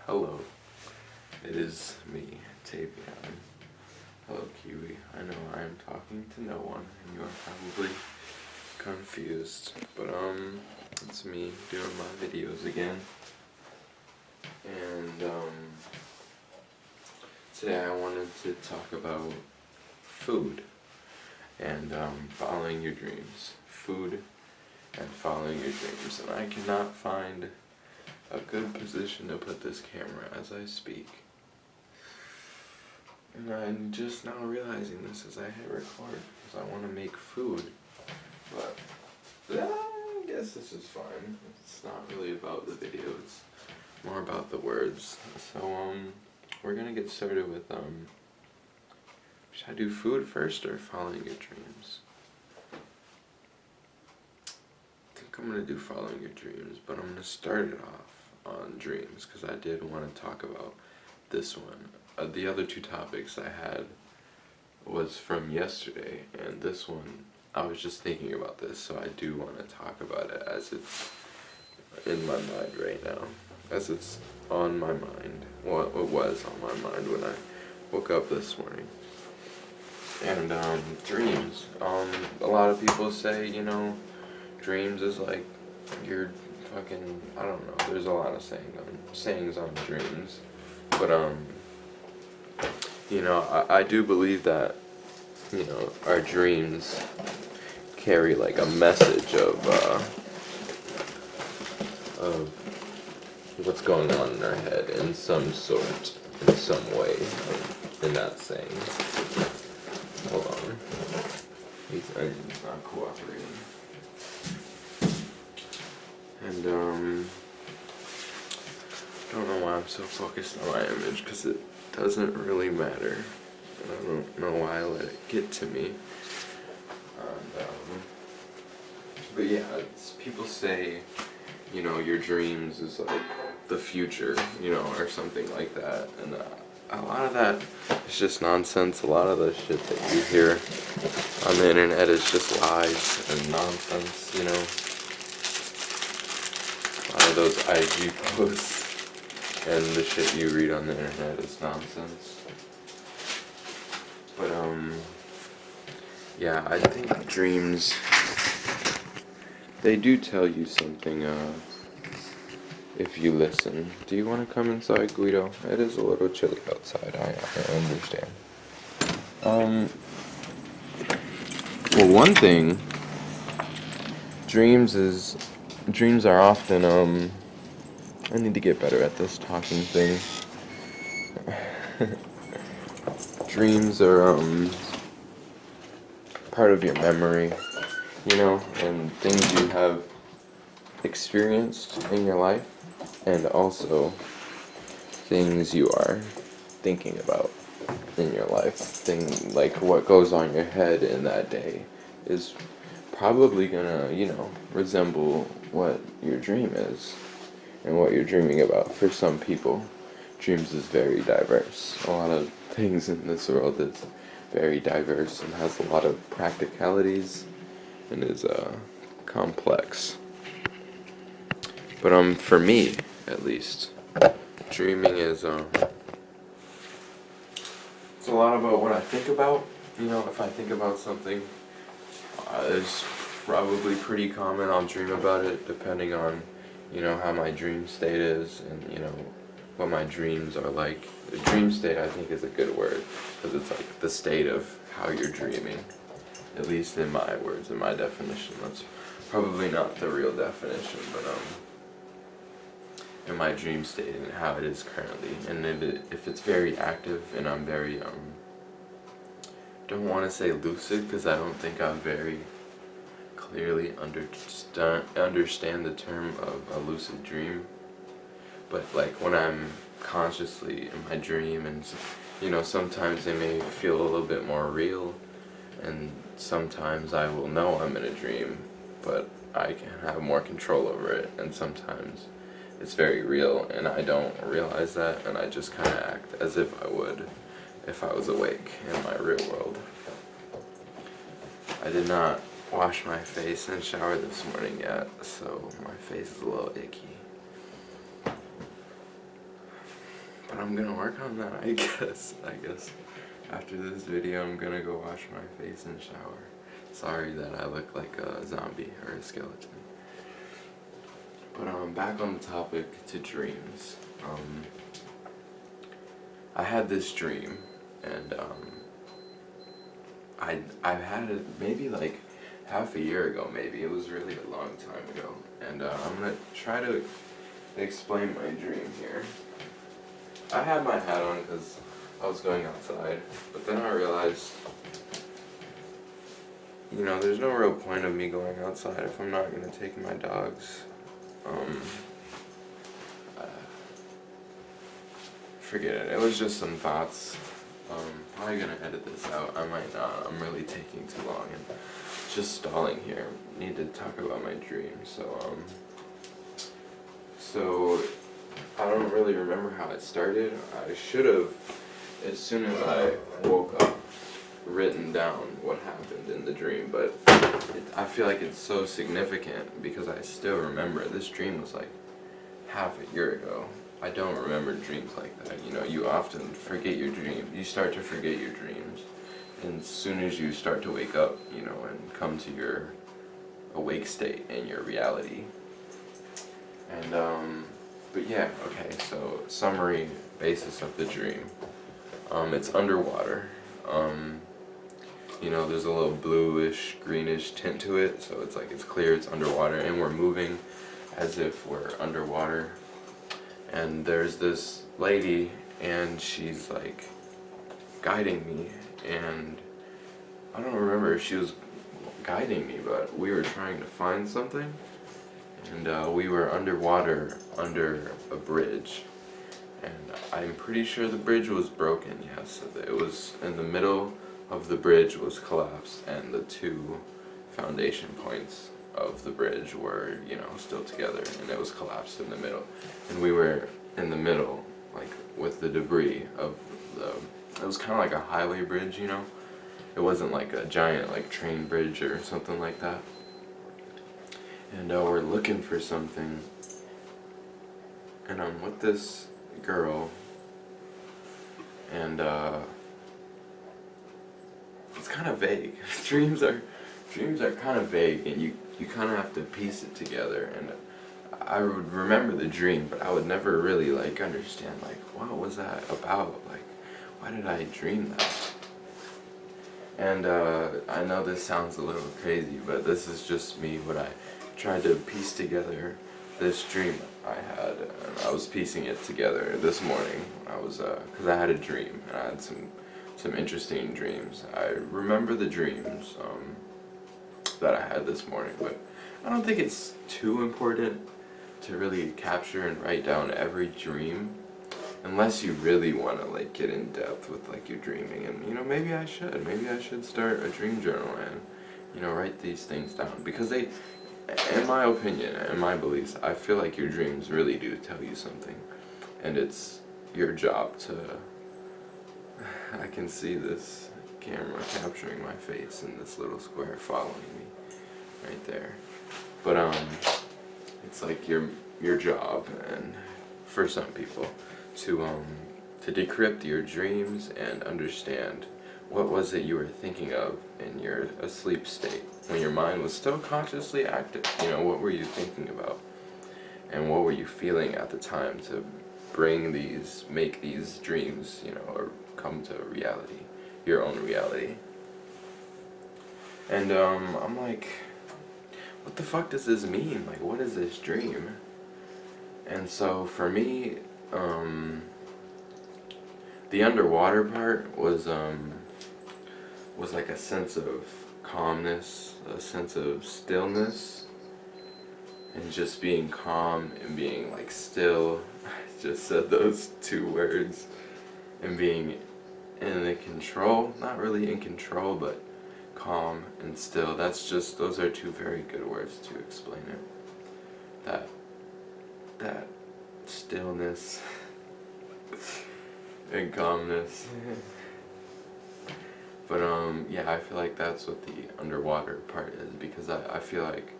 Hello, it is me, Tavion. Hello, Kiwi. I know I am talking to no one, and you are probably confused, but it's me doing my videos again. And today I wanted to talk about food and following your dreams. Food and following your dreams, and I cannot find a good position to put this camera as I speak. And I'm just now realizing this as I hit record, because I want to make food, but I guess this is fine. It's not really about the video, it's more about the words. So we're gonna get started with should I do food first or following your dreams? I think I'm gonna do following your dreams, but I'm gonna start it off on dreams because I did want to talk about this one. The other two topics I had was from yesterday, and this one I was just thinking about this, so I do want to talk about it as it's in my mind right now, as it's on my mind. Well, it was on my mind when I woke up this morning. And dreams. A lot of people say, dreams is like your fucking, I don't know, there's a lot of sayings on dreams, but I do believe that our dreams carry like a message of what's going on in our head in some sort, in some way, in that saying. Hold on, these engines not cooperating. And don't know why I'm so focused on my image, because it doesn't really matter. And I don't know why I let it get to me. And, but yeah, people say, your dreams is like the future, or something like that. And a lot of that is just nonsense. A lot of the shit that you hear on the internet is just lies and nonsense, A lot of those IG posts and the shit you read on the internet is nonsense. But yeah, I think dreams, they do tell you something if you listen. Do you want to come inside, Guido? It is a little chilly outside, I understand. Well, one thing, dreams are often, I need to get better at this talking thing. Dreams are, part of your memory, and things you have experienced in your life, and also things you are thinking about in your life. Like what goes on your head in that day is probably gonna, resemble what your dream is and what you're dreaming about. For some people, dreams is very diverse. A lot of things in this world is very diverse and has a lot of practicalities and is complex. But for me, at least, dreaming is it's a lot about what I think about. If I think about something, it's probably pretty common I'll dream about it, depending on how my dream state is, and what my dreams are like. The dream state, I think, is a good word, because it's like the state of how you're dreaming, at least in my words, in my definition. That's probably not the real definition, but in my dream state and how it is currently. And if it's very active and I'm very don't want to say lucid, because I don't think I'm very clearly understand the term of a lucid dream, but like when I'm consciously in my dream, and sometimes they may feel a little bit more real, and sometimes I will know I'm in a dream, but I can have more control over it, and sometimes it's very real and I don't realize that, and I just kind of act as if I would if I was awake in my real world. I did not wash my face and shower this morning yet, so my face is a little icky. but I'm gonna work on that, I guess. After this video, I'm gonna go wash my face and shower. Sorry that I look like a zombie or a skeleton. But back on the topic to dreams. I had this dream, and I've had it maybe like half a year ago. Maybe it was really a long time ago, and I'm gonna try to explain my dream here. I had my hat on because I was going outside, but then I realized, you know, there's no real point of me going outside if I'm not gonna take my dogs. Forget it. It was just some thoughts. Probably gonna edit this out. I might not. I'm really taking too long and just stalling here. Need to talk about my dream. So I don't really remember how it started. I should have, as soon as I woke up, written down what happened in the dream, but I feel like it's so significant because I still remember it. This dream was like half a year ago. I don't remember dreams like that. You know, you often forget your dreams. You start to forget your dreams, and as soon as you start to wake up, you know, and come to your awake state and your reality. And but yeah, okay. So summary basis of the dream. It's underwater. You know, there's a little bluish, greenish tint to it, so it's like it's clear, it's underwater, and we're moving as if we're underwater. And there's this lady, and she's like guiding me, and I don't remember if she was guiding me, but we were trying to find something, and we were underwater under a bridge, and I'm pretty sure the bridge was broken. Yes, it was in the middle of the bridge was collapsed, and the two foundation points of the bridge were, you know, still together, and it was collapsed in the middle, and we were in the middle, like with the debris of the, it was kind of like a highway bridge, you know, it wasn't like a giant like train bridge or something like that, and we're looking for something, and I'm with this girl, and it's kind of vague. Dreams are kind of vague, and you kind of have to piece it together. And I would remember the dream, but I would never really like understand like what was that about? Like, why did I dream that? And I know this sounds a little crazy, but this is just me. What I tried to piece together this dream I had, and I was piecing it together this morning. I was because I had a dream, and I had some interesting dreams. I remember the dreams that I had this morning, but I don't think it's too important to really capture and write down every dream, unless you really want to like get in depth with like your dreaming. And you know, maybe I should start a dream journal and, you know, write these things down, because they, in my opinion and my beliefs, I feel like your dreams really do tell you something, and it's your job to, I can see this camera capturing my face in this little square following me right there, but it's like your job, and for some people, to decrypt your dreams and understand what was it you were thinking of in your asleep state when your mind was still consciously active. You know, what were you thinking about, and what were you feeling at the time to make these dreams, you know, or come to reality, your own reality. And I'm like, what the fuck does this mean? Like, what is this dream? And so for me, the underwater part was like a sense of calmness, a sense of stillness, and just being calm and being like still. I just said those two words. And being in the control, not really in control, but calm and still. Those are two very good words to explain it. That stillness and calmness. But yeah, I feel like that's what the underwater part is, because I feel like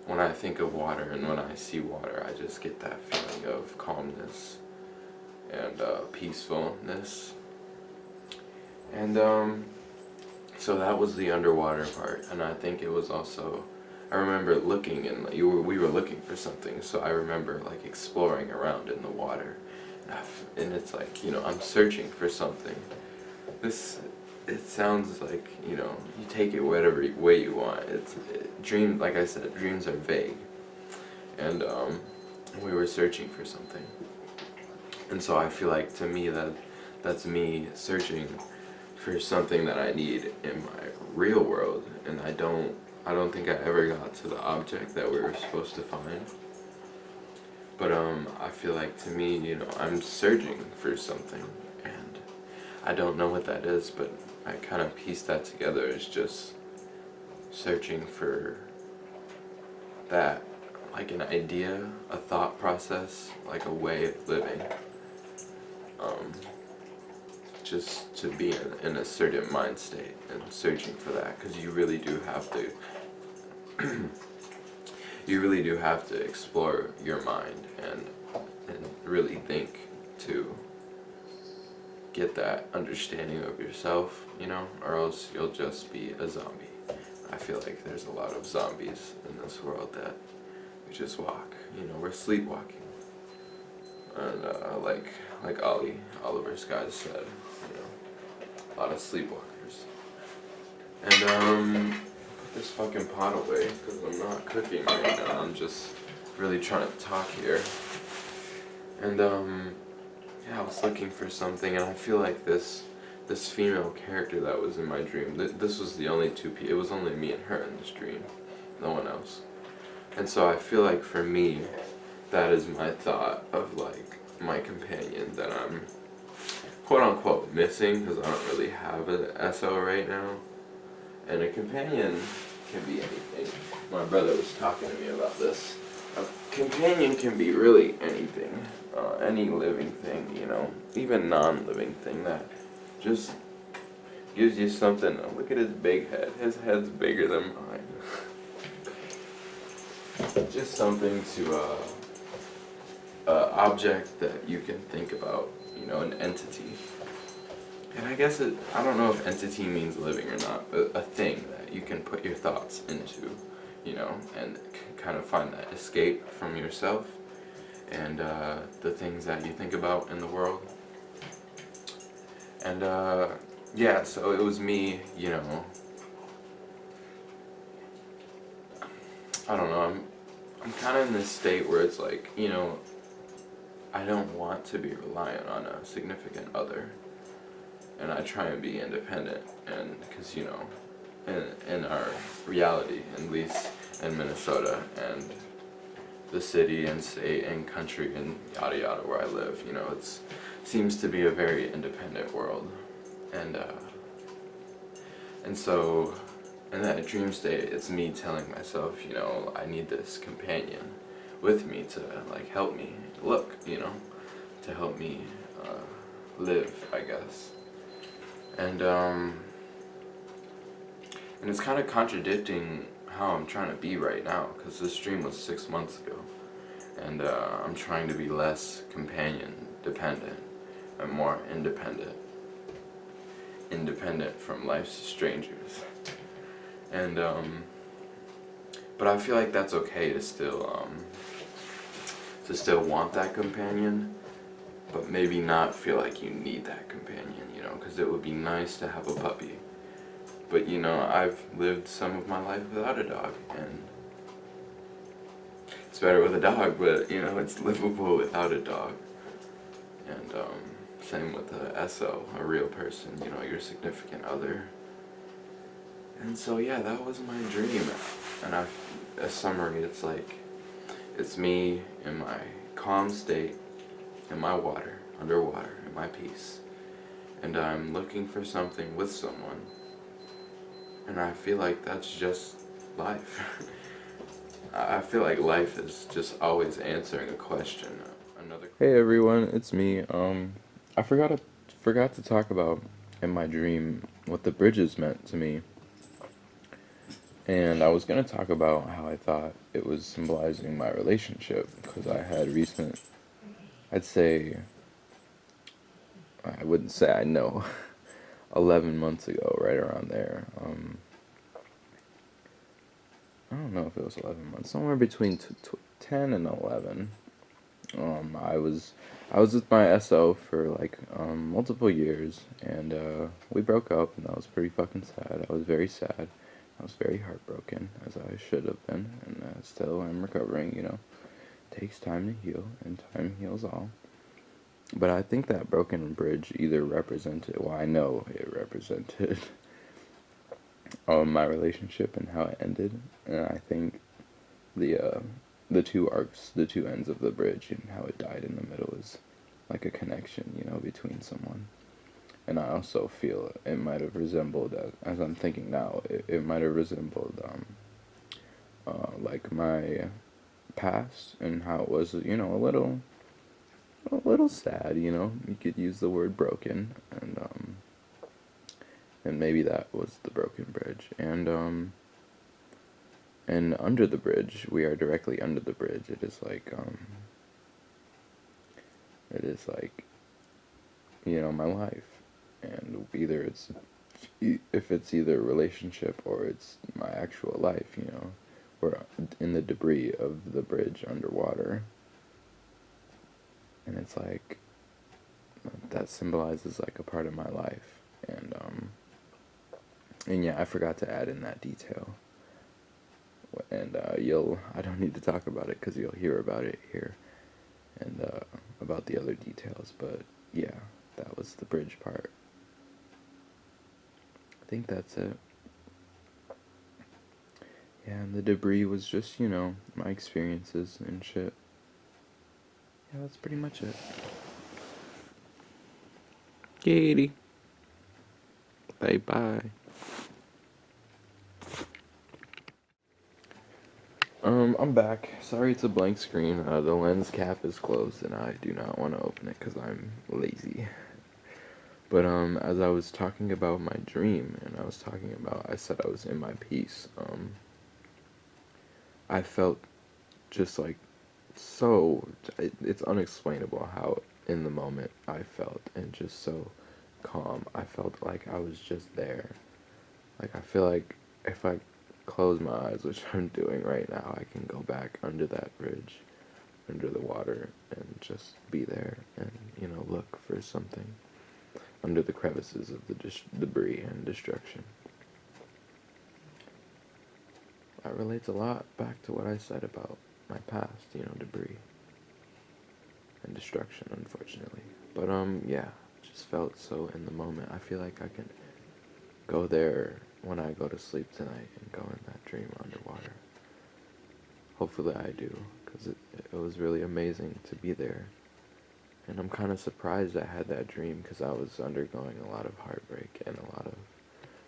when I think of water and when I see water, I just get that feeling of calmness and peacefulness. And so that was the underwater part, and I think it was also, I remember looking and like, we were looking for something, so I remember like exploring around in the water, and it's like, you know, I'm searching for something. It sounds like, you know, you take it whatever way you want. Dream, like I said, dreams are vague, and we were searching for something, and so I feel like to me that's me searching for something that I need in my real world, and I don't think I ever got to the object that we were supposed to find. But I feel like to me, you know, I'm searching for something, and I don't know what that is, but I kind of piece that together as just searching for that, like an idea, a thought process, like a way of living. Just to be in a certain mind state and searching for that, because you really do have to you really do have to explore your mind and really think to get that understanding of yourself, you know, or else you'll just be a zombie. I feel like there's a lot of zombies in this world that we just walk, you know, we're sleepwalking. And like Oliver Skies said, you know, a lot of sleepwalkers. And put this fucking pot away because I'm not cooking right now. I'm just really trying to talk here. And yeah, I was looking for something, and I feel like this female character that was in my dream. This was the only two people. It was only me and her in this dream, no one else. And so I feel like for me, that is my thought of like my companion that I'm quote unquote missing, because I don't really have an SO right now. And a companion can be anything. My brother was talking to me about this. A companion can be really anything, any living thing, you know, even non-living thing that just gives you something. Look at his big head. His head's bigger than mine. Just something to object that you can think about, you know, an entity. And I guess I don't know if entity means living or not, but a thing that you can put your thoughts into, you know, and kind of find that escape from yourself and the things that you think about in the world. And yeah, so it was me, you know, I don't know, I'm kind of in this state where it's like, you know, I don't want to be reliant on a significant other, and I try and be independent, and because, you know, in our reality, at least in Minnesota and the city and state and country and yada yada where I live, you know, it seems to be a very independent world, and so in that dream state, it's me telling myself, you know, I need this companion with me to like help me look, you know, to help me live, I guess. And it's kind of contradicting how I'm trying to be right now, because this dream was 6 months ago, and I'm trying to be less companion dependent and more independent from life's strangers. And but I feel like that's okay to still want that companion, but maybe not feel like you need that companion, you know, because it would be nice to have a puppy. But, you know, I've lived some of my life without a dog, and it's better with a dog, but, you know, it's livable without a dog. And same with a SO, a real person, you know, your significant other. And so, yeah, that was my dream. And a summary, it's like, it's me in my calm state, in my water, underwater, in my peace. And I'm looking for something with someone. And I feel like that's just life. I feel like life is just always answering a question. Hey everyone, it's me. I forgot to talk about in my dream what the bridges meant to me. And I was gonna talk about how I thought it was symbolizing my relationship, because I had I'd say I wouldn't say I know, 11 months ago, right around there. I don't know if it was 11 months, somewhere between 10 and 11. I was with my SO for like multiple years, and we broke up, and that was pretty fucking sad. I was very sad. I was very heartbroken, as I should have been, and still I'm recovering. Takes time to heal, and time heals all. But I think that broken bridge either represented, well, I know it represented my relationship and how it ended, and I think the two arcs, the two ends of the bridge, and how it died in the middle is like a connection, between someone. And I also feel it might have resembled, as I'm thinking now, it might have resembled like my past and how it was, a little sad. You could use the word broken, and maybe that was the broken bridge. And under the bridge, we are directly under the bridge. It is like my life, and either if it's either a relationship or it's my actual life, we're in the debris of the bridge underwater, and it's like that symbolizes like a part of my life, and yeah, I forgot to add in that detail, and I don't need to talk about it because you'll hear about it here, and about the other details, but yeah, that was the bridge part. I think that's it. Yeah, and the debris was just, my experiences and shit. Yeah, that's pretty much it. Katie. Bye-bye. I'm back. Sorry it's a blank screen. The lens cap is closed and I do not want to open it because I'm lazy. But, as I was talking about my dream, and I said I was in my peace, I felt just like it's unexplainable how in the moment I felt, and just so calm. I felt like I was just there. Like, I feel like if I close my eyes, which I'm doing right now, I can go back under that bridge, under the water, and just be there and, look for something under the crevices of the debris and destruction. That relates a lot back to what I said about my past, debris and destruction, unfortunately. But, yeah, just felt so in the moment. I feel like I can go there when I go to sleep tonight and go in that dream underwater. Hopefully I do, because it was really amazing to be there. And I'm kind of surprised I had that dream, because I was undergoing a lot of heartbreak and a lot of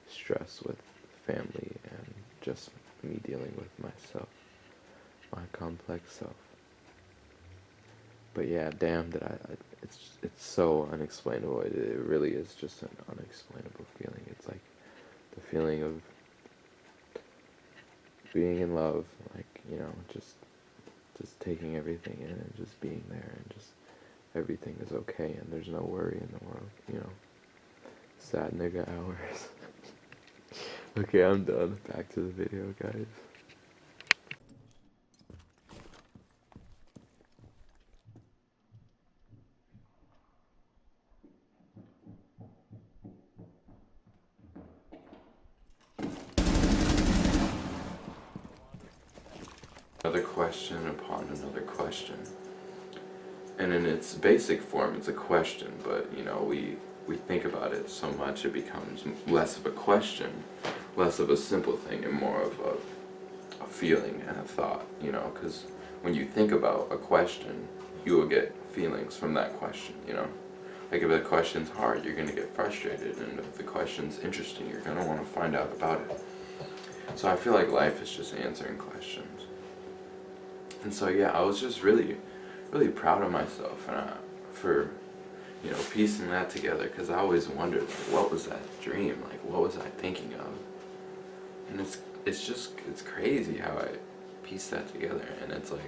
stress with family and just me dealing with myself, my complex self. But yeah, damn, it's so unexplainable. It really is just an unexplainable feeling. It's like the feeling of being in love, like, just taking everything in and just being there, and just everything is okay and there's no worry in the world, sad nigga hours. Okay, I'm done. Back to the video, guys. Another question upon another question. And in its basic form, it's a question, but, we think about it so much it becomes less of a question, less of a simple thing, and more of a feeling and a thought, because when you think about a question, you will get feelings from that question, Like, if the question's hard, you're going to get frustrated, and if the question's interesting, you're going to want to find out about it. So I feel like life is just answering questions. And so, yeah, I was just really, really proud of myself for, piecing that together, because I always wondered, like, what was that dream? Like, what was I thinking of? And it's crazy how I pieced that together, and it's like,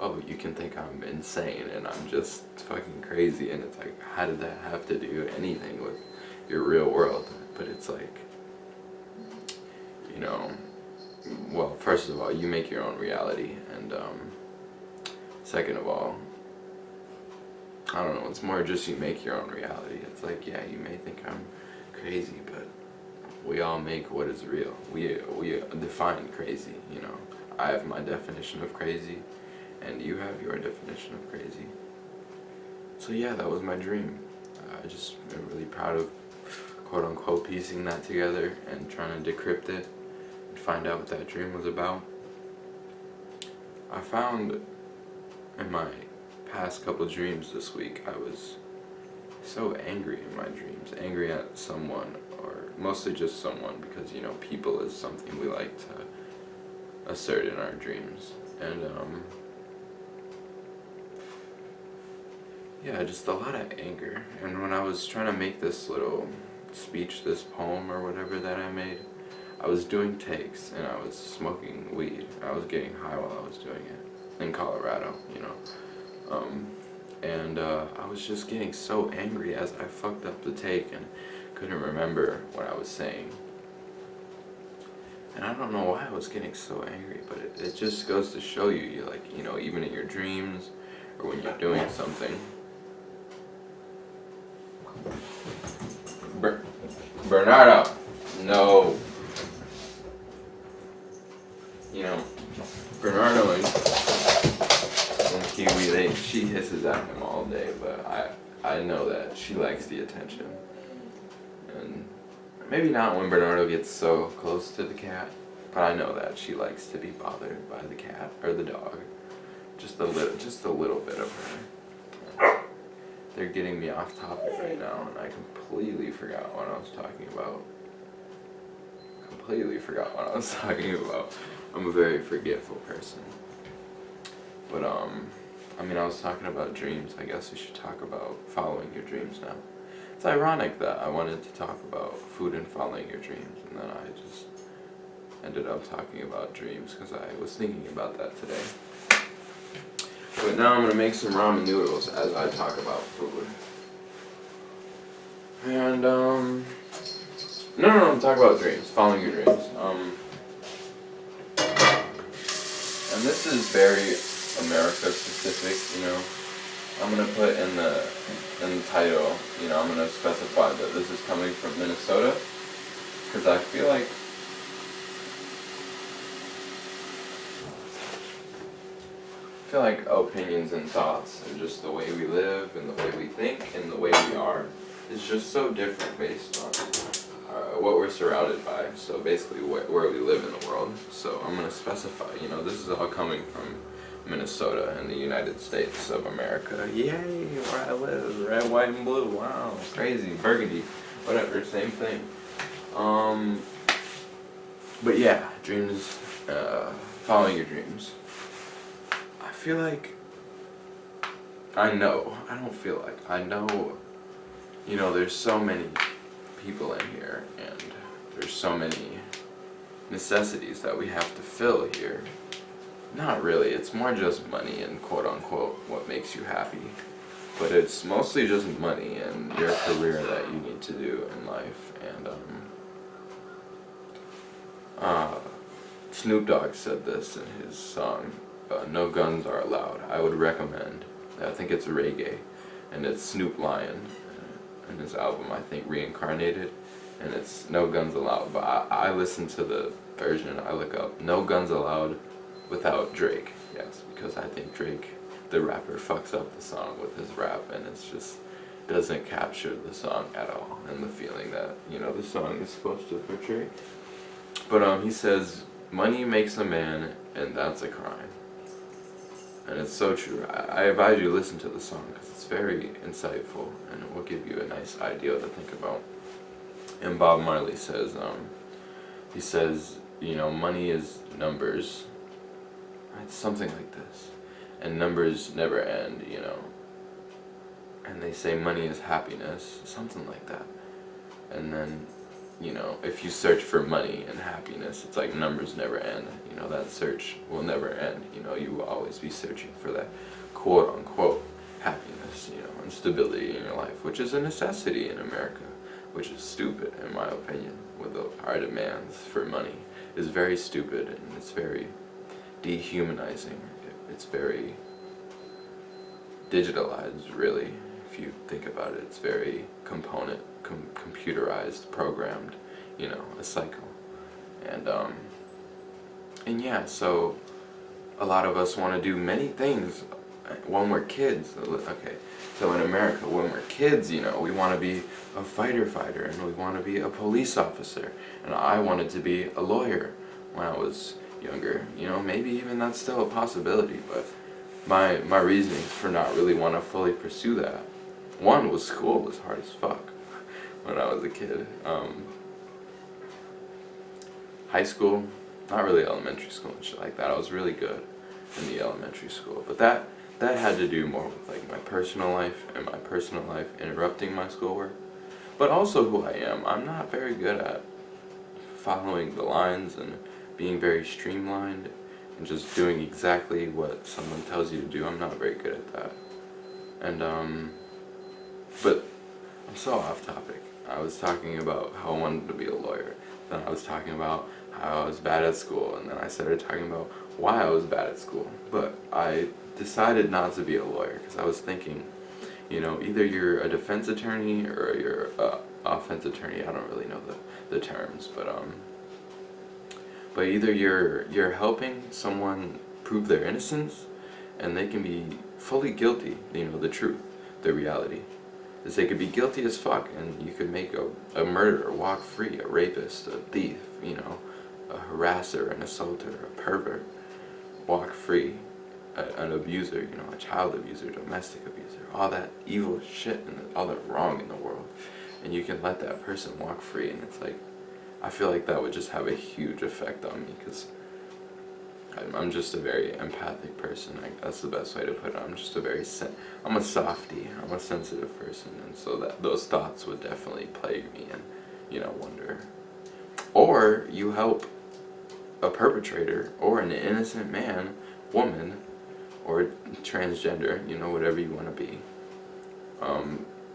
oh, you can think I'm insane and I'm just fucking crazy, and it's like, how did that have to do anything with your real world? But it's like, you know, well, first of all, you make your own reality, and second of all, I don't know, it's more just you make your own reality. It's like, yeah, you may think I'm crazy, but we all make what is real. We define crazy, you know. I have my definition of crazy, and you have your definition of crazy. So yeah, that was my dream. I just am really proud of, quote unquote, piecing that together and trying to decrypt it and find out what that dream was about. I found in my past couple dreams this week, I was so angry in my dreams. Angry at someone, or mostly just someone, because, you know, people is something we like to assert in our dreams. And yeah, just a lot of anger. And when I was trying to make this little speech, this poem or whatever that I made, I was doing takes and I was smoking weed. I was getting high while I was doing it in Colorado, you know. And I was just getting so angry as I fucked up the take and couldn't remember what I was saying. And I don't know why I was getting so angry, but it just goes to show you, you like, you know, even in your dreams or when you're doing something. Bernardo, no. You know, Bernardo and Kiwi, she hisses at him all day, but I know that she likes the attention. And maybe not when Bernardo gets so close to the cat, but I know that she likes to be bothered by the cat or the dog. Just a little bit of her. They're getting me off topic right now, and I completely forgot what I was talking about. I'm a very forgetful person. But I mean, I was talking about dreams. I guess we should talk about following your dreams now. It's ironic that I wanted to talk about food and following your dreams, and then I just ended up talking about dreams because I was thinking about that today. But now I'm gonna make some ramen noodles as I talk about food. And no, I'm talking about dreams, following your dreams. And this is very America specific, you know. I'm gonna put in the title, you know, I'm gonna specify that this is coming from Minnesota, because I feel like opinions and thoughts and just the way we live and the way we think and the way we are is just so different based on what we're surrounded by. So basically where we live in the world. So I'm gonna specify, you know, this is all coming from Minnesota in the United States of America. Yay, where I live, red, white, and blue. Wow, crazy, burgundy, whatever, same thing. But yeah, dreams, following your dreams. I feel like, I know, you know, there's so many people in here, and there's so many necessities that we have to fill here. Not really, it's more just money and quote unquote what makes you happy. But it's mostly just money and your career that you need to do in life. And Snoop Dogg said this in his song, No Guns Are Allowed. I would recommend, I think it's reggae, and it's Snoop Lion in his album, I think Reincarnated, and it's No Guns Allowed. But I listen to the version, I look up No Guns Allowed without Drake, yes, because I think Drake, the rapper, fucks up the song with his rap, and it's just doesn't capture the song at all and the feeling that, you know, the song is supposed to portray. But he says, money makes a man, and that's a crime. And it's so true. I advise you to listen to the song because it's very insightful and it will give you a nice idea to think about. And Bob Marley says, he says, you know, money is numbers. It's something like this. And numbers never end, you know. And they say money is happiness, something like that. And then you know, if you search for money and happiness, it's like numbers never end. You know, that search will never end. You know, you will always be searching for that quote unquote happiness, you know, and stability in your life, which is a necessity in America, which is stupid in my opinion, with our demands for money is very stupid, and it's very dehumanizing. It's very digitalized, really, if you think about it. It's very computerized, programmed, you know, a cycle. And yeah, so a lot of us want to do many things when we're kids. Okay, so in America, when we're kids, you know, we want to be a fighter, and we want to be a police officer, and I wanted to be a lawyer when I was younger. You know, maybe even that's still a possibility, but my reasonings for not really want to fully pursue that. One was school was hard as fuck when I was a kid. High school, not really elementary school and shit like that. I was really good in the elementary school, but that had to do more with like my personal life and my personal life interrupting my schoolwork, but also who I am. I'm not very good at following the lines and being very streamlined and just doing exactly what someone tells you to do. I'm not very good at that. And but I'm so off topic. I was talking about how I wanted to be a lawyer. Then I was talking about how I was bad at school, and then I started talking about why I was bad at school. But I decided not to be a lawyer because I was thinking, you know, either you're a defense attorney or you're a offense attorney. I don't really know the terms, but either you're helping someone prove their innocence, and they can be fully guilty, you know, the truth, the reality is they could be guilty as fuck, and you could make a murderer walk free, a rapist, a thief, you know, a harasser, an assaulter, a pervert walk free, an abuser, you know, a child abuser, domestic abuser, all that evil shit and all that wrong in the world, and you can let that person walk free. And it's like, I feel like that would just have a huge effect on me, because I'm just a very empathic person. That's the best way to put it. I'm just I'm a softie. I'm a sensitive person, and so that those thoughts would definitely plague me and, you know, wonder. Or you help a perpetrator or an innocent man, woman, or transgender, you know, whatever you want to be.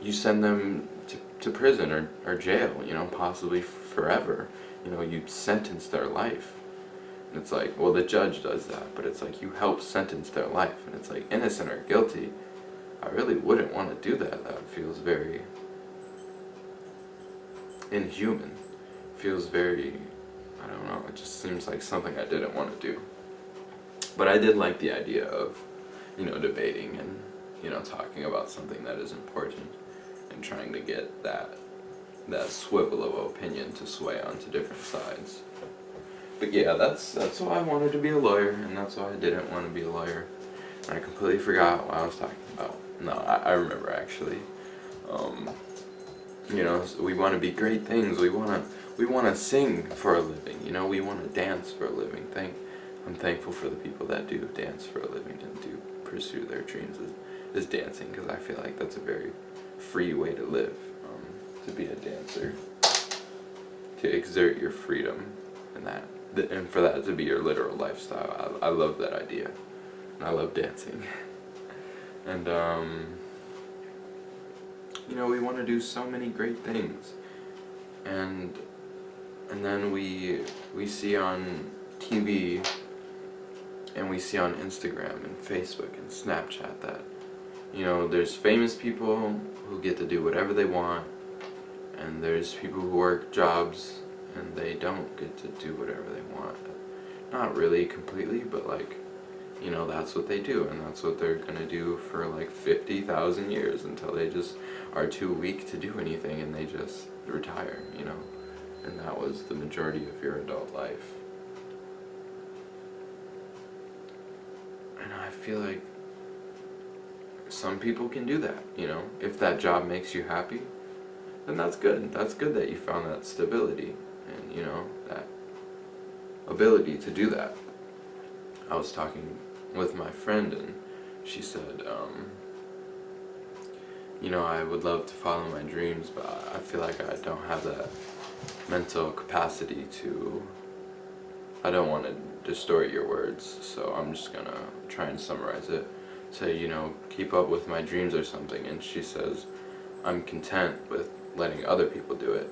You send them to prison or jail, you know, possibly forever. You know, you sentence their life. And it's like, well, the judge does that, but it's like you help sentence their life, and it's like, innocent or guilty, I really wouldn't want to do that. That feels very inhuman. Feels very, I don't know, it just seems like something I didn't want to do. But I did like the idea of, you know, debating and, you know, talking about something that is important and trying to get that swivel of opinion to sway onto different sides. But yeah, that's why I wanted to be a lawyer, and that's why I didn't want to be a lawyer. And I completely forgot what I was talking about. No, I remember actually. You know, we want to be great things. We want to sing for a living. You know, we want to dance for a living. I'm thankful for the people that do dance for a living and do pursue their dreams as dancing, because I feel like that's a very free way to live. To be a dancer, to exert your freedom, and for that to be your literal lifestyle. I love that idea, and I love dancing. And you know, we want to do so many great things, and then we see on TV and we see on Instagram and Facebook and Snapchat that, you know, there's famous people who get to do whatever they want, and there's people who work jobs and they don't get to do whatever they want. Not really completely, but like, you know, that's what they do, and that's what they're gonna do for like 50,000 years until they just are too weak to do anything and they just retire, you know. And that was the majority of your adult life. And I feel like some people can do that, you know. If that job makes you happy, then that's good. That's good that you found that stability and, you know, that ability to do that. I was talking with my friend, and she said, you know, I would love to follow my dreams, but I feel like I don't have mental capacity to, I don't want to distort your words, so I'm just gonna try and summarize it. Say, keep up with my dreams or something, and she says, I'm content with letting other people do it,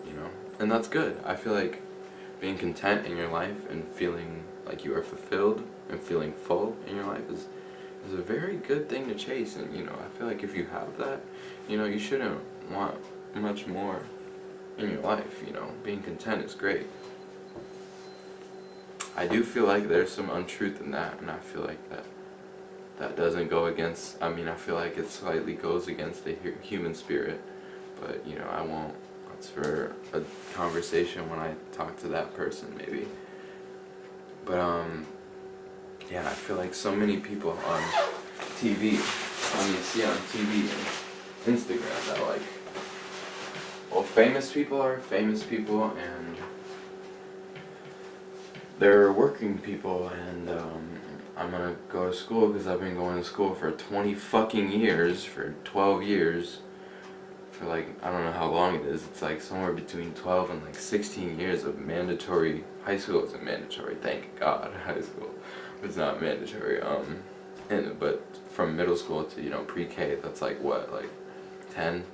and that's good. I feel like being content in your life and feeling like you are fulfilled and feeling full in your life is a very good thing to chase, and I feel like if you have that, you shouldn't want much more in your life. Being content is great. I do feel like there's some untruth in that, and I feel like that doesn't go against, I feel like it slightly goes against the human spirit, but I won't, that's for a conversation when I talk to that person maybe. But yeah, I feel like so many people on TV, you see on TV and Instagram that famous people are famous people, and they're working people, and I'm gonna go to school because I've been going to school for 20 fucking years, for 12 years, for I don't know how long it is, it's somewhere between 12 and 16 years of mandatory. High school isn't mandatory, thank God. High school is not mandatory, but from middle school to, pre-K, that's 10,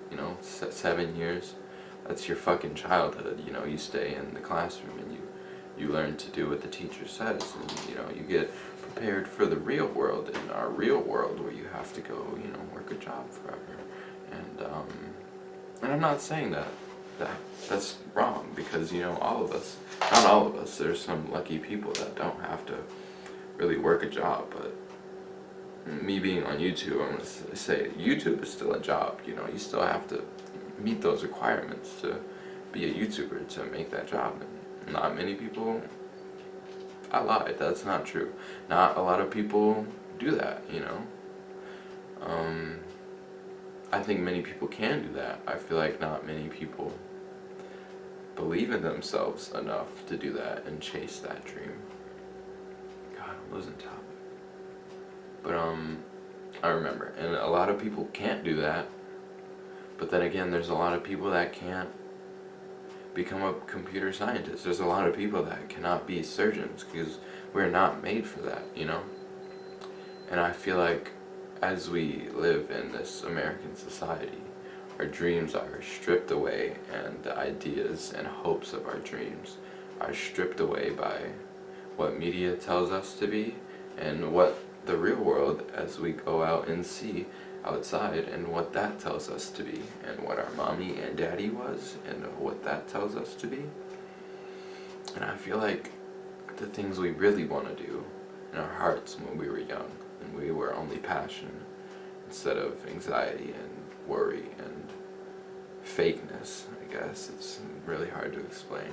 7 years, that's your fucking childhood. You stay in the classroom and you learn to do what the teacher says, and you get prepared for the real world, in our real world where you have to go, work a job forever. And I'm not saying that's wrong, because all of us, not all of us, there's some lucky people that don't have to really work a job. But me being on YouTube, I'm gonna say YouTube is still a job. You still have to meet those requirements to be a YouTuber, to make that job. And not many people, I lied, that's not true. Not a lot of people do that, I think many people can do that. I feel like not many people believe in themselves enough to do that and chase that dream. God, I'm losing topic. But I remember, and a lot of people can't do that. But then again, there's a lot of people that can't become a computer scientist. There's a lot of people that cannot be surgeons because we're not made for that, And I feel like as we live in this American society, our dreams are stripped away, and the ideas and hopes of our dreams are stripped away by what media tells us to be, and what the real world, as we go out and see outside, and what that tells us to be, and what our mommy and daddy was, and what that tells us to be. And I feel like the things we really want to do in our hearts when we were young, and we were only passion instead of anxiety and worry and fakeness, I guess. It's really hard to explain.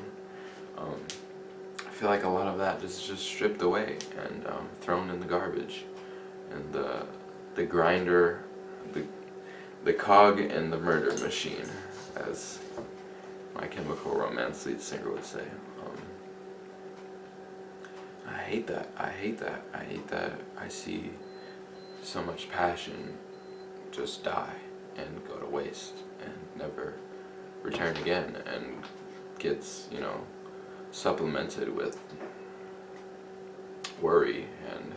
I feel like a lot of that is just stripped away and thrown in the garbage. And the grinder, the cog in the murder machine, as My Chemical Romance lead singer would say. I hate that. I hate that I see so much passion just die and go to waste and never return again, and gets, supplemented with worry and,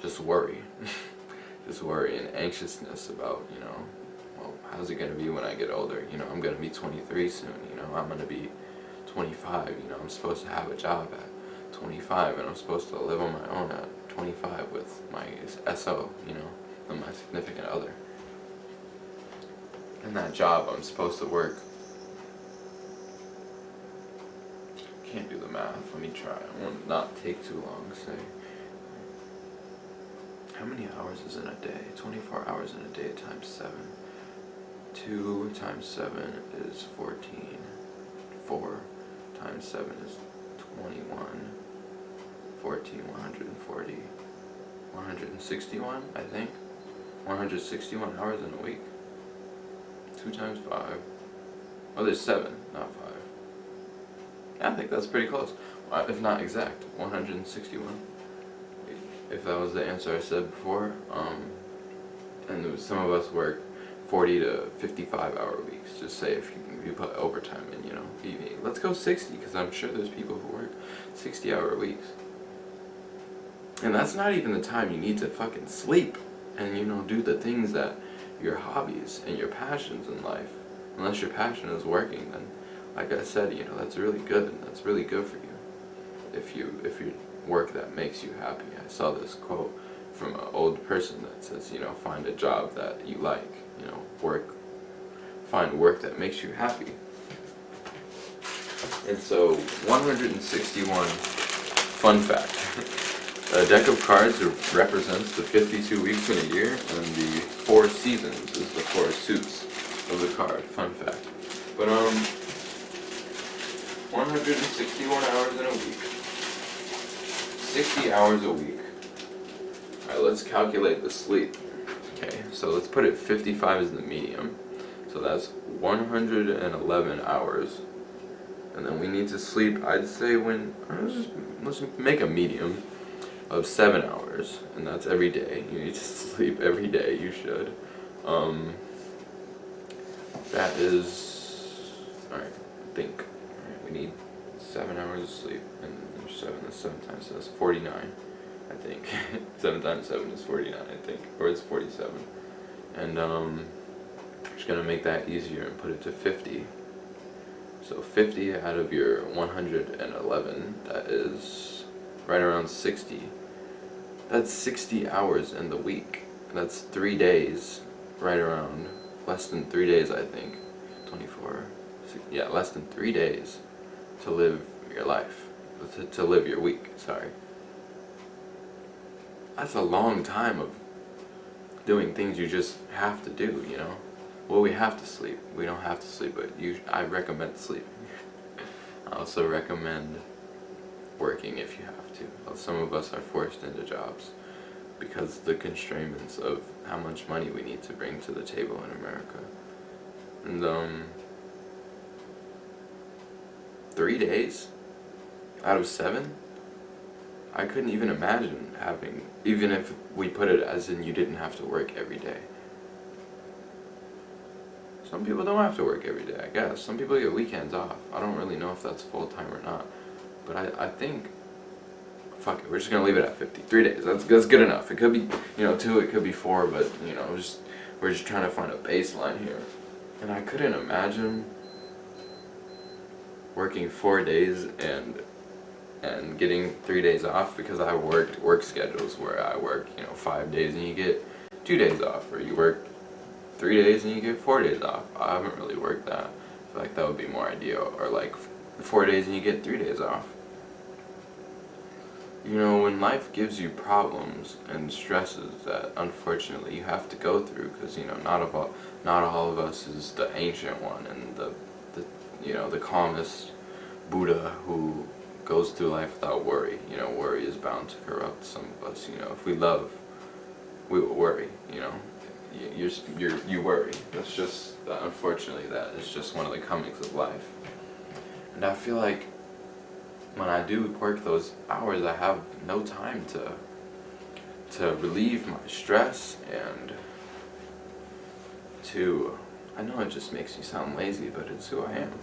just worry. Just worry and anxiousness about, well, how's it going to be when I get older? I'm going to be 23 soon, I'm going to be 25, I'm supposed to have a job at 25, and I'm supposed to live on my own at 25 with my SO, and my significant other. And that job I'm supposed to work. Can't do the math, let me try. I want to not take too long, say. How many hours is in a day? 24 hours in a day times 7. 2 times 7 is 14. 4 times 7 is 21. 14, 140. 161, I think. 161 hours in a week. 2 times 5. Oh, there's 7, not 5. Yeah, I think that's pretty close. If not exact. 161. If that was the answer I said before. And some of us work 40 to 55 hour weeks. Just say if you put overtime in, you know, let's go 60, because I'm sure there's people who work 60-hour weeks. And that's not even the time you need to fucking sleep and, you know, do the things that your hobbies and your passions in life. Unless your passion is working, then, like I said, you know, that's really good, and that's really good for you. If you work that makes you happy. I saw this quote from an old person that says, you know, find a job that you like, you know, find work that makes you happy. And so, 161 fun fact. A deck of cards represents the 52 weeks in a year, and the 4 seasons is the 4 suits of the card. Fun fact. But 161 hours in a week. 60 hours a week. Alright, let's calculate the sleep. Okay, so let's put it 55 as the medium. So that's 111 hours. And then we need to sleep, I'd say let's make a medium of 7 hours. And that's every day. You need to sleep every day, you should. That is, alright, think. Alright, we need 7 hours of sleep. And there's 7, that's 7 times, so that's 49. I think. 7 times 7 is 49, I think. Or it's 47. And just gonna make that easier and put it to 50. So 50 out of your 111, that is right around 60. That's 60 hours in the week. That's 3 days, right around, less than 3 days, I think. 24, 60, yeah, less than 3 days to live your life. To live your week, sorry. That's a long time of doing things you just have to do, you know? Well, we have to sleep. We don't have to sleep, but I recommend sleeping. I also recommend working if you have to. Well, some of us are forced into jobs because the constraints of how much money we need to bring to the table in America. And 3 days out of 7? I couldn't even imagine having, even if we put it as in you didn't have to work every day. Some people don't have to work every day, I guess. Some people get weekends off. I don't really know if that's full-time or not. But I think, fuck it, we're just going to leave it at 50. 3 days, that's good enough. It could be, you know, 2, it could be 4, but, you know, we're just trying to find a baseline here. And I couldn't imagine working 4 days and getting 3 days off, because I worked work schedules where I work, you know, 5 days and you get 2 days off, or you work 3 days and you get 4 days off. I haven't really worked that. I feel like that would be more ideal. Or like 4 days and you get 3 days off. You know, when life gives you problems and stresses that unfortunately you have to go through, because, you know, not all of us is the ancient one and the you know, the calmest Buddha who goes through life without worry. You know, worry is bound to corrupt some of us. You know, if we love, we will worry. You know, you worry. That's just, unfortunately, that is just one of the comings of life. And I feel like when I do work those hours, I have no time to relieve my stress and to, I know it just makes me sound lazy, but it's who I am.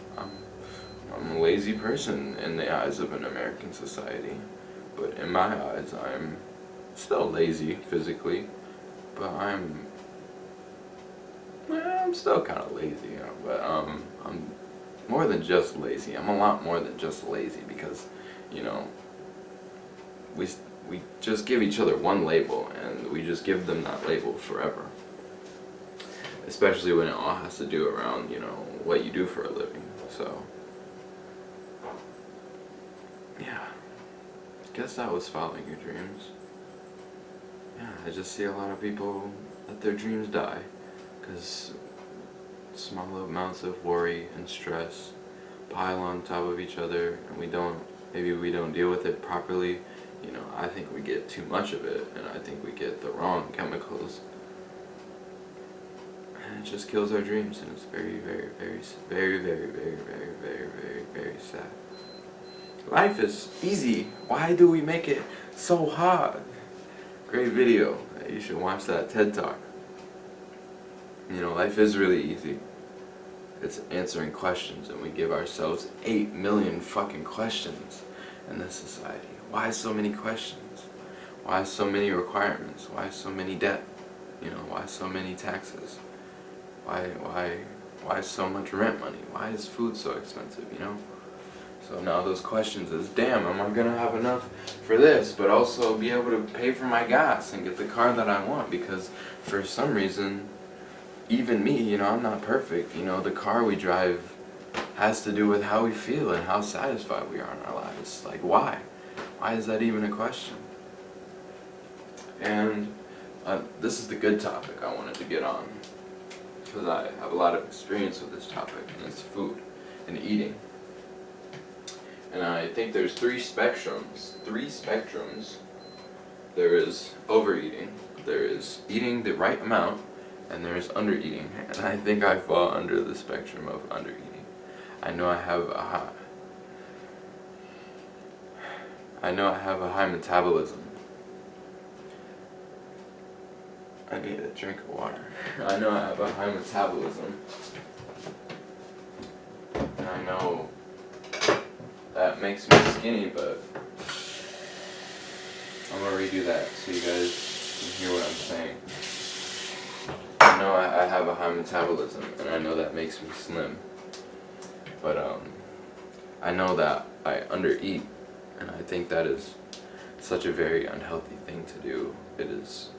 I'm a lazy person in the eyes of an American society, but in my eyes I'm still lazy physically, but I'm still kind of lazy, you know, but I'm more than just lazy. I'm a lot more than just lazy, because, you know, we just give each other one label and we just give them that label forever. Especially when it all has to do around, you know, what you do for a living. So, yeah, I guess that was following your dreams. Yeah, I just see a lot of people let their dreams die because small amounts of worry and stress pile on top of each other, and maybe we don't deal with it properly. You know, I think we get too much of it, and I think we get the wrong chemicals. And it just kills our dreams, and it's very, very, very, very, very, very, very, very, very, very sad. Life is easy. Why do we make it so hard? Great video. You should watch that TED Talk. You know, life is really easy. It's answering questions, and we give ourselves 8 million fucking questions in this society. Why so many questions? Why so many requirements? Why so many debt? You know, why so many taxes? Why so much rent money? Why is food so expensive, you know? So now those questions is, damn, am I gonna have enough for this, but also be able to pay for my gas and get the car that I want? Because for some reason, even me, you know, I'm not perfect. You know, the car we drive has to do with how we feel and how satisfied we are in our lives. Like, why? Why is that even a question? And this is the good topic I wanted to get on, because I have a lot of experience with this topic, and it's food and eating. And I think there's three spectrums. There is overeating, there is eating the right amount, and there is undereating. And I think I fall under the spectrum of undereating. I know I have a high metabolism. I need a drink of water. I know I have a high metabolism. And I know that makes me skinny, but I'm gonna redo that so you guys can hear what I'm saying. I know I have a high metabolism, and I know that makes me slim. But I know that I undereat, and I think that is such a very unhealthy thing to do. It is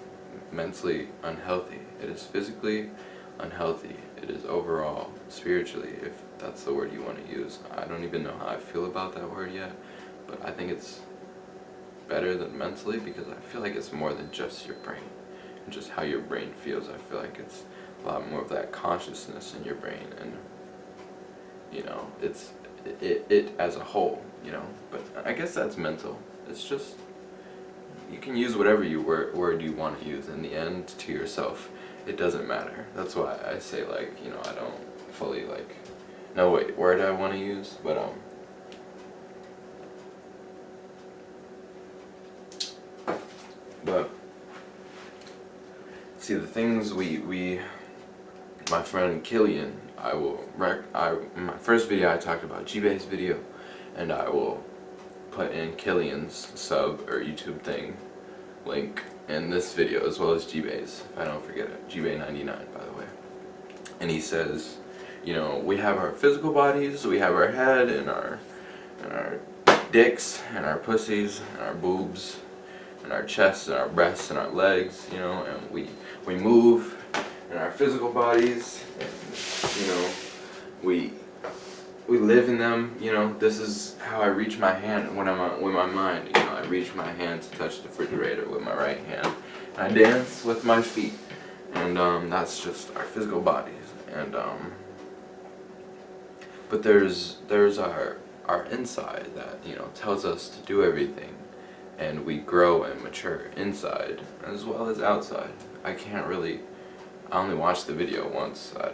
mentally unhealthy. It is physically unhealthy. It is overall spiritually, if that's the word you want to use. I don't even know how I feel about that word yet, but I think it's better than mentally, because I feel like it's more than just your brain and just how your brain feels. I feel like it's a lot more of that consciousness in your brain, and you know, it's it as a whole, you know. But I guess that's mental. It's just, you can use whatever word you want to use. In the end, to yourself, it doesn't matter. That's why I say, like, you know, I don't fully like know what word I want to use, but see, the things we my friend Killian, in my first video I talked about G-Bay's video, and I will put in Killian's sub or YouTube thing link in this video, as well as G-Bay's, if I don't forget it. G-Bay 99, by the way. And he says, you know, we have our physical bodies, we have our head and our dicks and our pussies and our boobs and our chests and our breasts and our legs, you know, and we move in our physical bodies, and, you know, we live in them. You know, this is how I reach my hand when I'm with my mind. You know, I reach my hand to touch the refrigerator with my right hand, and I dance with my feet, and that's just our physical bodies. And but there's our inside that, you know, tells us to do everything, and we grow and mature inside as well as outside. I only watched the video once. I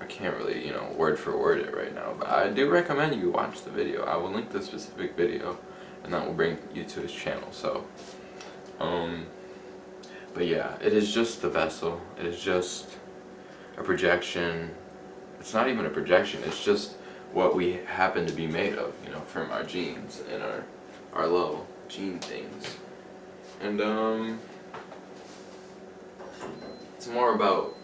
can't really, you know, word for word it right now, but I do recommend you watch the video. I will link the specific video, and that will bring you to his channel. So but yeah, it is just the vessel. It is just a projection. It's not even a projection, it's just what we happen to be made of, you know, from our genes and our little gene things. And it's more about,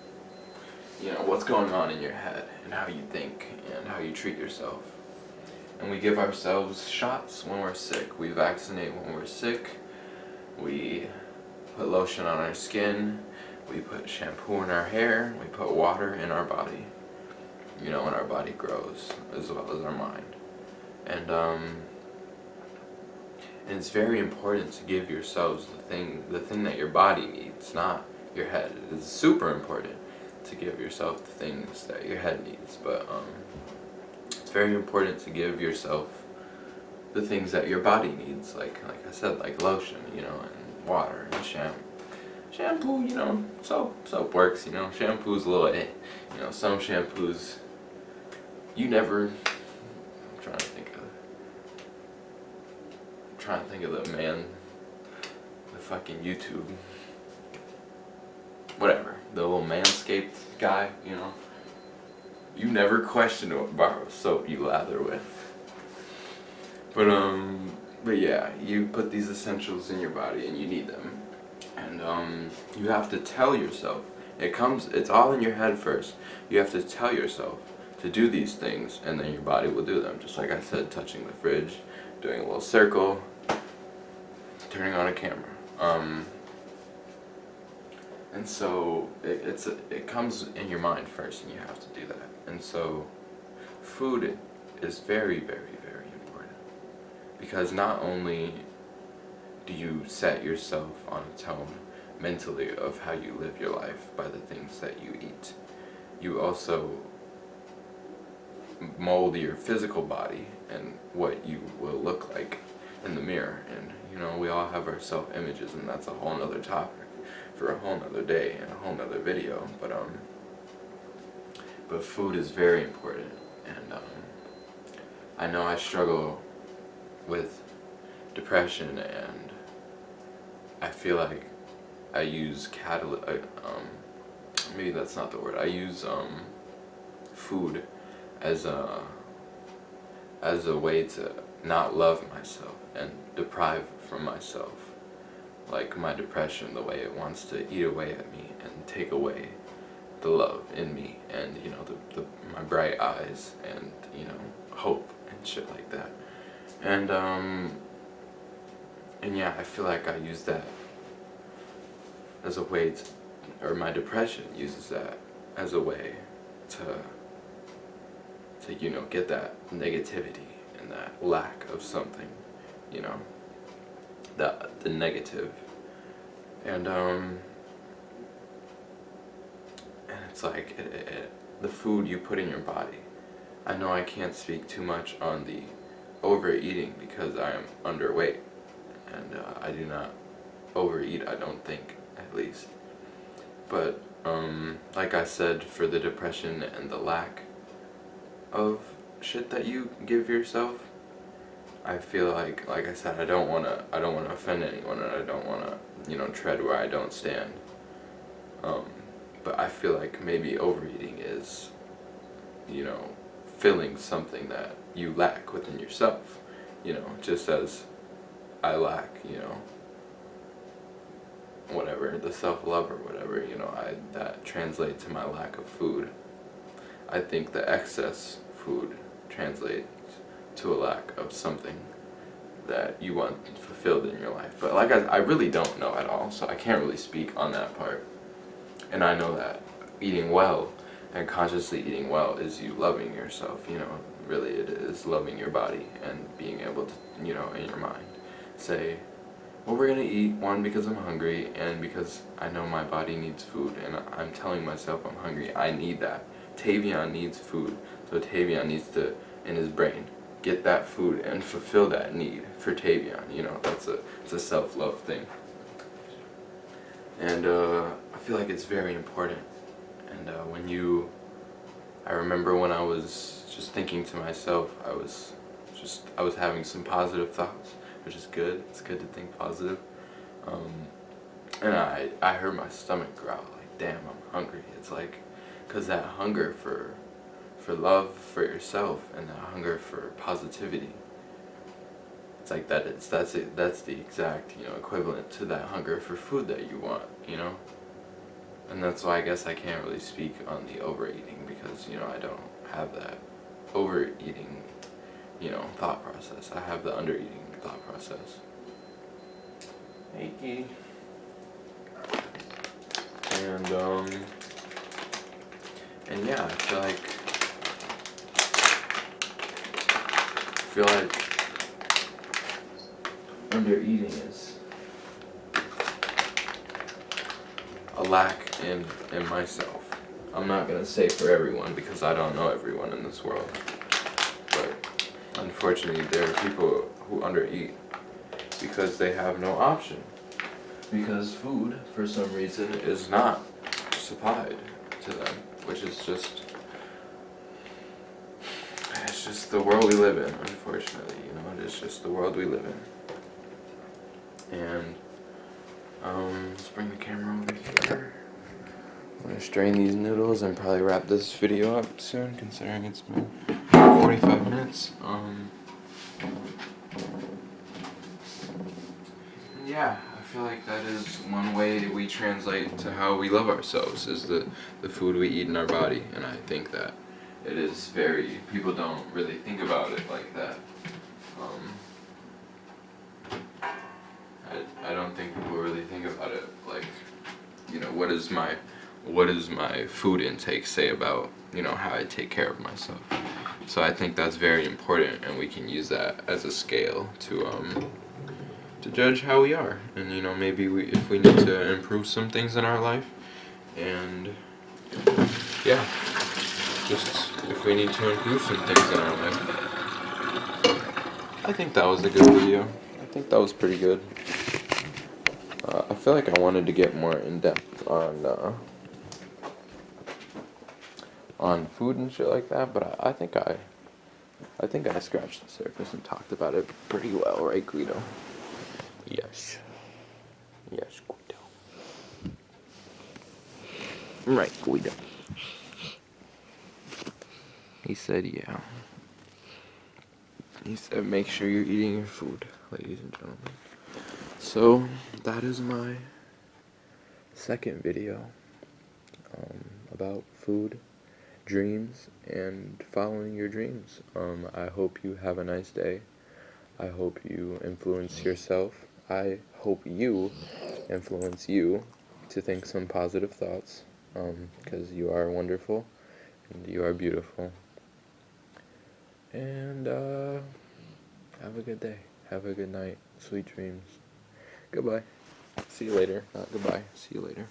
you know, what's going on in your head and how you think and how you treat yourself. And we give ourselves shots when we're sick. We vaccinate when we're sick. We put lotion on our skin. We put shampoo in our hair. We put water in our body. You know, and our body grows as well as our mind. And it's very important to give yourselves the thing that your body needs, not your head. It is super important to give yourself the things that your head needs, but it's very important to give yourself the things that your body needs, like I said, like lotion, you know, and water and shampoo, you know. Soap works, you know. Shampoo's a little you know, some shampoos you never. I'm trying to think of the man, the fucking YouTube, whatever. the little Manscaped guy, you know. You never question what bar of soap you lather with. But yeah, you put these essentials in your body and you need them. And you have to tell yourself. It's all in your head first. You have to tell yourself to do these things, and then your body will do them. Just like I said, touching the fridge, doing a little circle, turning on a camera. And so it comes in your mind first, and you have to do that. And so food is very, very, very important, because not only do you set yourself on a tone mentally of how you live your life by the things that you eat, you also mold your physical body and what you will look like in the mirror. And you know, we all have our self-images, and that's a whole nother topic for a whole nother day and a whole nother video. But food is very important, and I know I struggle with depression, and I feel like I use maybe that's not the word. I use food as a way to not love myself and deprive from myself, like my depression, the way it wants to eat away at me and take away the love in me, and you know, my bright eyes, and you know, hope and shit like that. And yeah, I feel like I use that as a way to, or my depression uses that as a way to you know, get that negativity and that lack of something, you know, the negative. And it's like the food you put in your body. I know I can't speak too much on the overeating because I am underweight, and I do not overeat, I don't think, at least. But like I said, for the depression and the lack of shit that you give yourself, I feel like I said, I don't wanna offend anyone, and I don't wanna, you know, tread where I don't stand. But I feel like maybe overeating is, you know, filling something that you lack within yourself, you know, just as I lack, you know, whatever, the self-love or whatever, you know, that translates to my lack of food. I think the excess food translates to a lack of something that you want fulfilled in your life. But like I really don't know at all, so I can't really speak on that part. And I know that eating well and consciously eating well is you loving yourself, you know, really it is loving your body and being able to, you know, in your mind say, well, we're gonna eat, one, because I'm hungry, and because I know my body needs food, and I'm telling myself I'm hungry, I need that. Tavion needs food, so Tavion needs to, in his brain, get that food and fulfill that need for Tavion, you know, it's a self-love thing. And I feel like it's very important. And I remember when I was just thinking to myself, I was having some positive thoughts, which is good. It's good to think positive. And I heard my stomach growl, like, damn, I'm hungry. It's like, cause that hunger for love for yourself and that hunger for positivity, it's like that's the exact, you know, equivalent to that hunger for food that you want, you know. And that's why I guess I can't really speak on the overeating, because, you know, I don't have that overeating, you know, thought process. I have the undereating thought process. Hey, Key. And yeah, I feel like undereating is a lack in myself. I'm not gonna say for everyone, because I don't know everyone in this world, but unfortunately there are people who undereat because they have no option, because food for some reason is not supplied to them, which is just, it's just the world we live in, unfortunately, you know, it is just the world we live in. And let's bring the camera over here. I'm gonna strain these noodles and probably wrap this video up soon, considering it's been 45 minutes. Yeah, I feel like that is one way we translate to how we love ourselves, is the food we eat in our body. And I think that it is very, people don't really think about it like that. I don't think people really think about it like, you know, what does my food intake say about, you know, how I take care of myself. So I think that's very important, and we can use that as a scale to judge how we are. And, you know, maybe if we need to improve some things in our life, and yeah, just if we need to improve some things in our life. I think that was a good video. I think that was pretty good. I feel like I wanted to get more in depth on food and shit like that, but I think I scratched the surface and talked about it pretty well, right, Guido? Yes. Yes, Guido. Right, Guido. He said, yeah. He said, make sure you're eating your food, ladies and gentlemen. So, that is my second video about food, dreams, and following your dreams. I hope you have a nice day. I hope you influence yourself. I hope you influence you to think some positive thoughts, because you are wonderful and you are beautiful. And have a good day. Have a good night. Sweet dreams. Goodbye. See you later. Not goodbye. See you later.